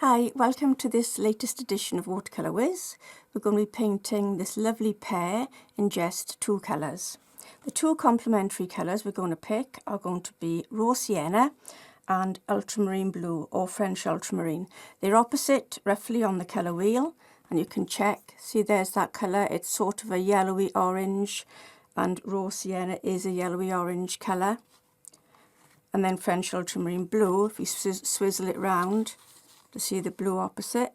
Hi, welcome to this latest edition of Watercolour Whizz. We're going to be painting this lovely pear in just two colours. The two complementary colours we're going to pick are going to be raw sienna and ultramarine blue, or French ultramarine. They're opposite roughly on the colour wheel, and you can check. See, there's that colour. It's sort of a yellowy orange, and raw sienna is a yellowy orange colour. And then French ultramarine blue, if you swizzle it round to see the blue opposite.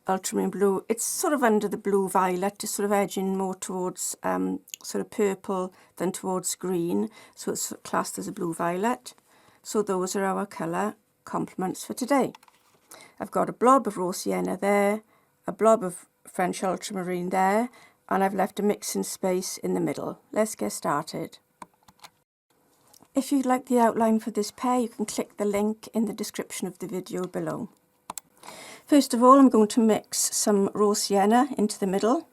Ultramarine blue, it's sort of under the blue violet, just sort of edging more towards sort of purple than towards green, so it's classed as a blue violet. So those are our colour complements for today. I've got a blob of raw sienna there, a blob of French ultramarine there, and I've left a mixing space in the middle. Let's get started. If you'd like the outline for this pear, you can click the link in the description of the video below. First of all, I'm going to mix some raw sienna into the middle.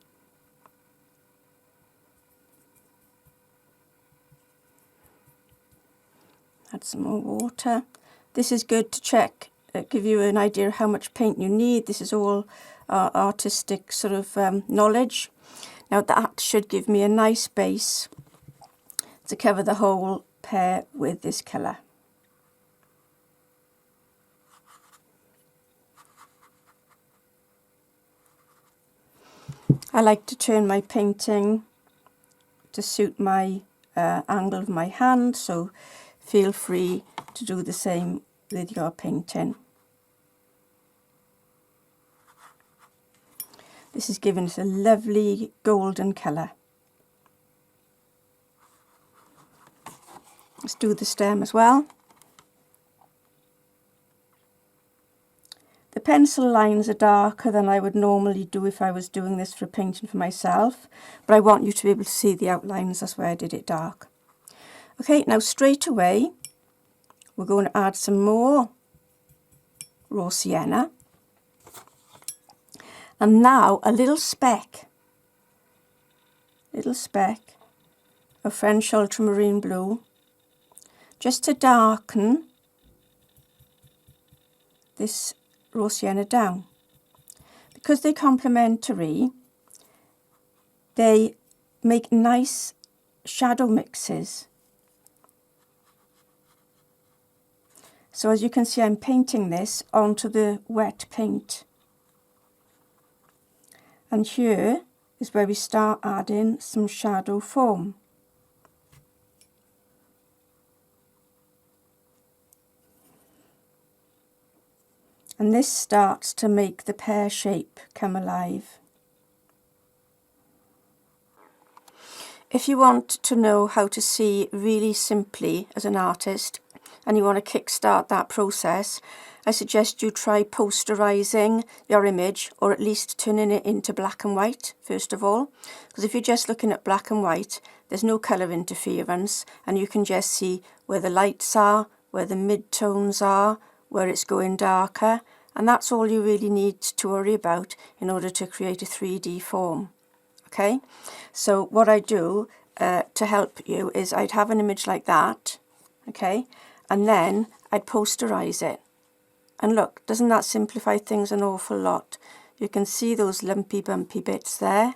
Add some more water. This is good to check, give you an idea of how much paint you need. This is all artistic sort of knowledge. Now that should give me a nice base to cover the whole pear with this colour. I like to turn my painting to suit my angle of my hand, so feel free to do the same with your painting. This is giving us a lovely golden colour. Let's do the stem as well. The pencil lines are darker than I would normally do if I was doing this for painting for myself, but I want you to be able to see the outlines, that's why I did it dark. Okay, now straight away we're going to add some more raw sienna, and now a little speck of French ultramarine blue, just to darken this raw sienna down. Because they're complementary, they make nice shadow mixes. So as you can see, I'm painting this onto the wet paint. And here is where we start adding some shadow form. And this starts to make the pear shape come alive. If you want to know how to see really simply as an artist, and you want to kickstart that process, I suggest you try posterizing your image, or at least turning it into black and white first of all. Because if you're just looking at black and white, there's no colour interference, and you can just see where the lights are, where the mid-tones are, where it's going darker, and that's all you really need to worry about in order to create a 3D form. Okay, so what I do to help you is I'd have an image like that, okay, and then I'd posterize it. And look, doesn't that simplify things an awful lot? You can see those lumpy bumpy bits there,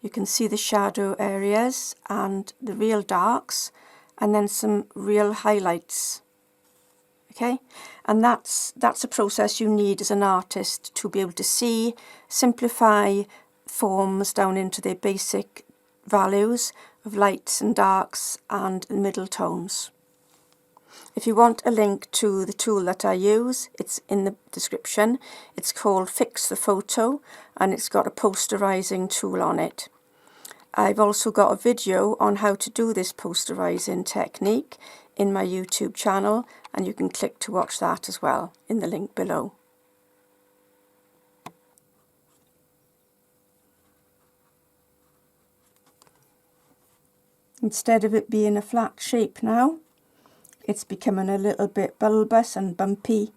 you can see the shadow areas and the real darks, and then some real highlights. Okay, and that's a process you need as an artist to be able to see, simplify forms down into their basic values of lights and darks and middle tones. If you want a link to the tool that I use, it's in the description. It's called Fix the Photo, and it's got a posterizing tool on it. I've also got a video on how to do this posterizing technique in my YouTube channel, and you can click to watch that as well in the link below. Instead of it being a flat shape now, it's becoming a little bit bulbous and bumpy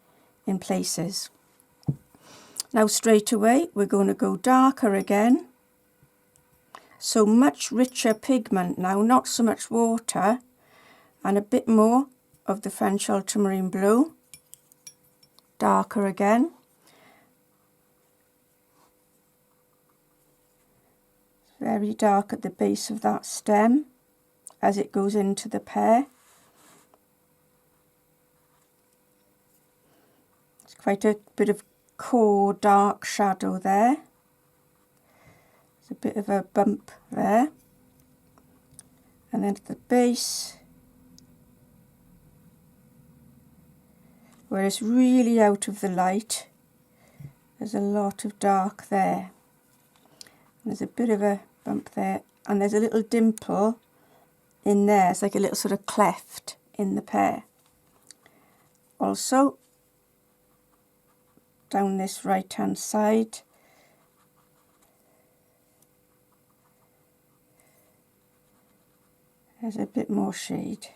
in places. Now straight away we're going to go darker again. So much richer pigment now, not so much water, and a bit more of the French ultramarine blue. darker again. It's very dark at the base of that stem as it goes into the pear. It's quite a bit of core dark shadow there. There's a bit of a bump there. And then at the base, where it's really out of the light, there's a lot of dark there. There's a bit of a bump there, and there's a little dimple in there. It's like a little sort of cleft in the pear. Also, down this right hand side, there's a bit more shade.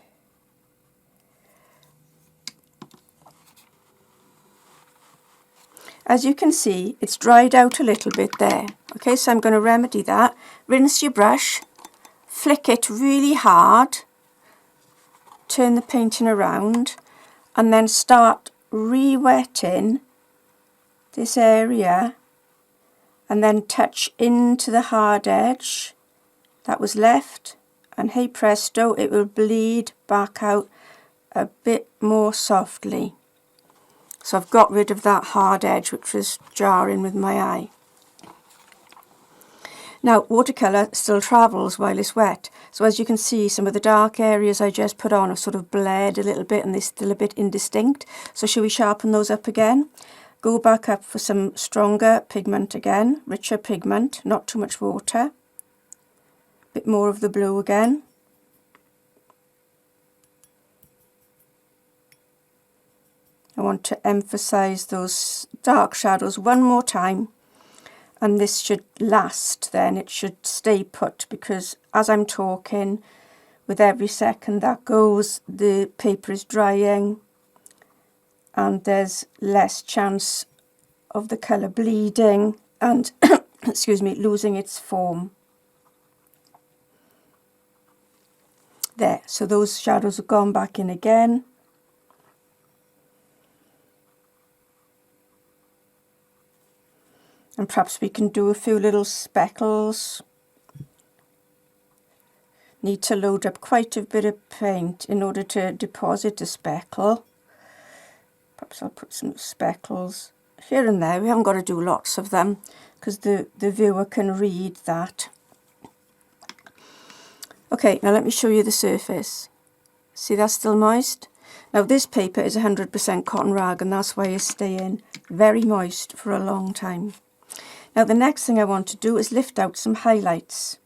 As you can see, it's dried out a little bit there. Okay, so I'm going to remedy that. Rinse your brush, flick it really hard, turn the painting around, and then start re-wetting this area, and then touch into the hard edge that was left, and hey presto, it will bleed back out a bit more softly. So I've got rid of that hard edge which was jarring with my eye. Now watercolour still travels while it's wet, so as you can see, some of the dark areas I just put on have sort of bled a little bit and they're still a bit indistinct. So shall we sharpen those up again? Go back up for some stronger pigment again, richer pigment, not too much water. A bit more of the blue again. I want to emphasize those dark shadows one more time, and this should last then, it should stay put, because as I'm talking, with every second that goes, the paper is drying and there's less chance of the colour bleeding and excuse me, losing its form. There, so those shadows have gone back in again. And perhaps we can do a few little speckles. Need to load up quite a bit of paint in order to deposit a speckle. Perhaps I'll put some speckles here and there. We haven't got to do lots of them because the viewer can read that. Okay, now let me show you the surface. See, that's still moist. Now this paper is 100% cotton rag, and that's why it's staying very moist for a long time. Now the next thing I want to do is lift out some highlights.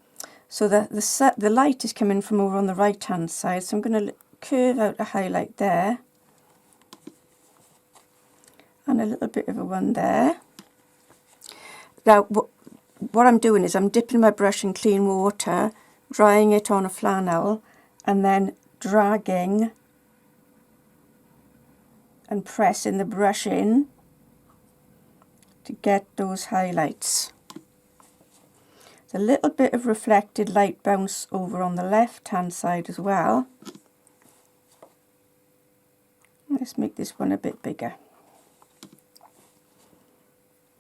So that the light is coming from over on the right hand side, so I'm going to curve out a highlight there. And a little bit of a one there. Now what I'm doing is I'm dipping my brush in clean water, drying it on a flannel, and then dragging and pressing the brush in to get those highlights. There's a little bit of reflected light bounce over on the left hand side as well. Let's make this one a bit bigger.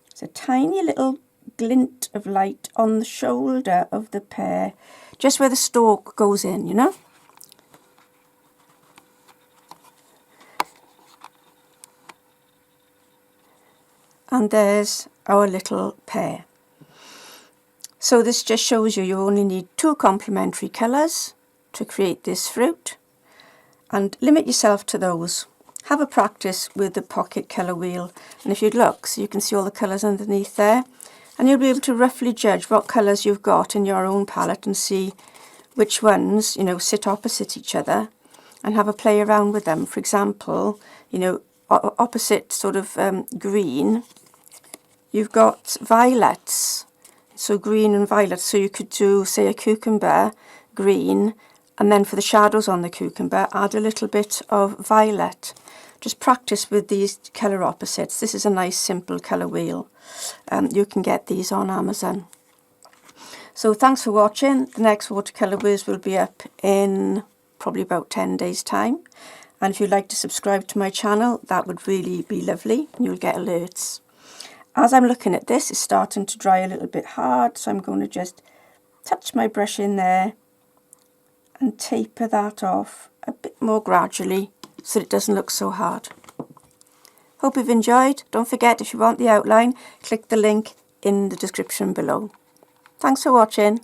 It's a tiny little glint of light on the shoulder of the pear, just where the stalk goes in, you know. And there's our little pear. So this just shows you only need 2 complementary colours to create this fruit, and limit yourself to those. Have a practice with the pocket colour wheel, and if you'd look, so you can see all the colours underneath there, and you'll be able to roughly judge what colours you've got in your own palette and see which ones, you know, sit opposite each other, and have a play around with them. For example, you know, opposite sort of green, you've got violets, so green and violet, so you could do, say, a cucumber green, and then for the shadows on the cucumber, add a little bit of violet. Just practice with these colour opposites. This is a nice simple colour wheel. You can get these on Amazon. So thanks for watching. The next Watercolour Whizz will be up in probably about 10 days' time. And if you'd like to subscribe to my channel, that would really be lovely. You'll get alerts. As I'm looking at this, it's starting to dry a little bit hard, so I'm going to just touch my brush in there and taper that off a bit more gradually so that it doesn't look so hard. Hope you've enjoyed. Don't forget, if you want the outline, click the link in the description below. Thanks for watching.